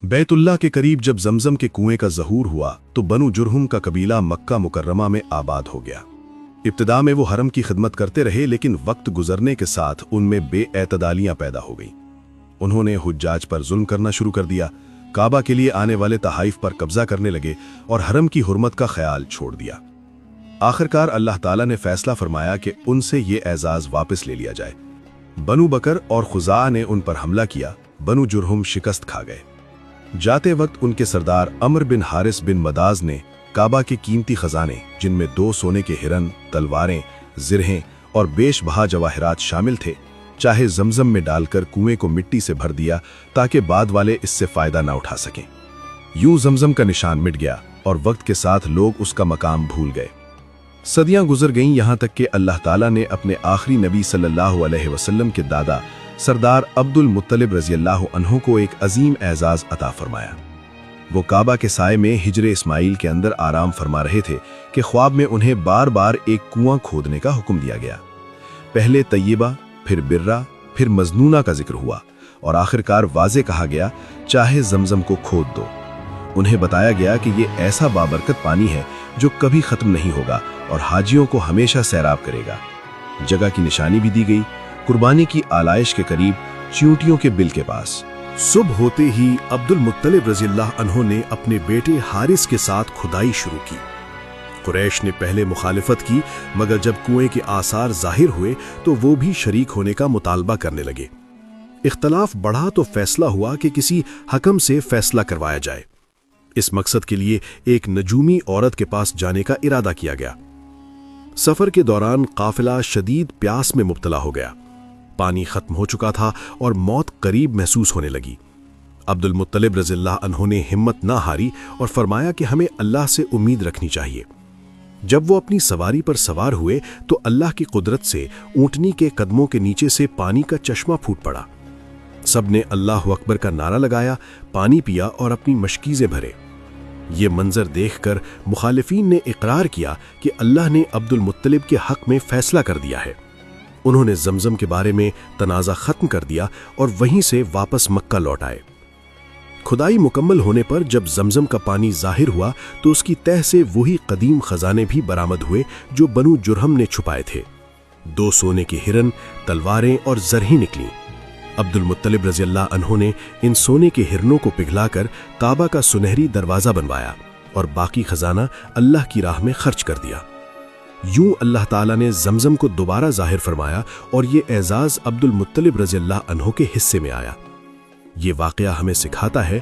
बैतुल्लाह के करीब जब जमजम के कुएं का ज़हूर हुआ तो बनु जुरहुम का कबीला मक्का मुकर्रमा में आबाद हो गया। इब्तिदा में वो हरम की खिदमत करते रहे, लेकिन वक्त गुजरने के साथ उनमें बेएतदालियां पैदा हो गईं। उन्होंने हुज्जाज पर जुल्म करना शुरू कर दिया, काबा के लिए आने वाले तहाइफ पर कब्जा करने लगे और हरम की हुर्मत का ख्याल छोड़ दिया। आखिरकार अल्लाह ताला ने फैसला फरमाया कि उनसे ये एजाज वापस ले लिया जाए। बनु बकर और खुजा ने उन पर हमला किया। बनु जुरहुम शिकस्त खा गए। जाते वक्त उनके सरदार अमर बिन हारिस बिन मदाज ने काबा के कीमती खजाने, जिनमें 2 सोने के हिरन, तलवारें, जिरहें और बेशबहा जवाहरात शामिल थे, चाहे जमजम में डालकर कुएं को मिट्टी से भर दिया ताकि बाद वाले इससे फायदा ना उठा सकें। यूं जमजम का निशान मिट गया और वक्त के साथ लोग उसका मकाम भूल गए। सदियां गुजर गईं, यहां तक कि अल्लाह ताला ने अपने आखिरी नबी सल्लल्लाहु अलैहि वसल्लम के दादा सरदार अब्दुल मुत्तलिब रज़ियल्लाहु अन्हु को एक अजीम एजाज अता फरमाया। वो काबा के साए में हिजरे इस्माइल के अंदर आराम फरमा रहे थे कि ख्वाब में उन्हें बार बार एक कुआं खोदने का हुक्म दिया गया। पहले तय्यबा, फिर बिर्रा, फिर मजनूना का जिक्र हुआ और आखिरकार वाज़े कहा गया, चाहे जमजम को खोद दो। उन्हें बताया गया कि ये ऐसा बाबरकत पानी है जो कभी खत्म नहीं होगा और हाजियों को हमेशा सैराब करेगा। जगह की निशानी भी दी गई, कुर्बानी की आलाइश के करीब चींटियों के बिल के पास। सुबह होते ही अब्दुल मुत्तलिब रज़ियल्लाहु अन्हु ने अपने बेटे हारिस के साथ खुदाई शुरू की। कुरैश ने पहले मुखालिफत की, मगर जब कुएं के आसार जाहिर हुए तो वो भी शरीक होने का मुतालबा करने लगे। इख्तलाफ बढ़ा तो फैसला हुआ कि किसी हकम से फैसला करवाया जाए। इस मकसद के लिए एक नजूमी औरत के पास जाने का इरादा किया गया। सफर के दौरान काफिला शदीद प्यास में मुब्तला हो गया। पानी खत्म हो चुका था और मौत करीब महसूस होने लगी। अब्दुल मुत्तलिब रज़ियल्लाहु अन्हु ने हिम्मत ना हारी और फरमाया कि हमें अल्लाह से उम्मीद रखनी चाहिए। जब वो अपनी सवारी पर सवार हुए तो अल्लाह की कुदरत से ऊंटनी के कदमों के नीचे से पानी का चश्मा फूट पड़ा। सबने अल्लाह अकबर का नारा लगाया, पानी पिया और अपनी मशकीज़ें भरे। ये मंजर देखकर मुखालिफीन ने इकरार किया कि अल्लाह ने अब्दुल मुत्तलिब के हक में फैसला कर दिया है। उन्होंने जमजम के बारे में तनाज़ा खत्म कर दिया और वहीं से वापस मक्का लौट आए। खुदाई मुकम्मल होने पर जब जमजम का पानी जाहिर हुआ तो उसकी तह से वही कदीम खजाने भी बरामद हुए जो बनु जुरहम ने छुपाए थे। 2 सोने के हिरन, तलवारें और जरही निकली। अब्दुल मुत्तलिब रज़ियल्लाहु अन्हु ने इन सोने के हिरनों को पिघलाकर काबा का सुनहरी दरवाजा बनवाया और बाकी खजाना अल्लाह की राह में खर्च कर दिया। यूं अल्लाह ताला ने जमजम को दोबारा जाहिर फरमाया और ये एजाज अब्दुल मुत्तलिब रज़ियल्लाहु अन्हु के हिस्से में आया। ये वाक़या हमें सिखाता है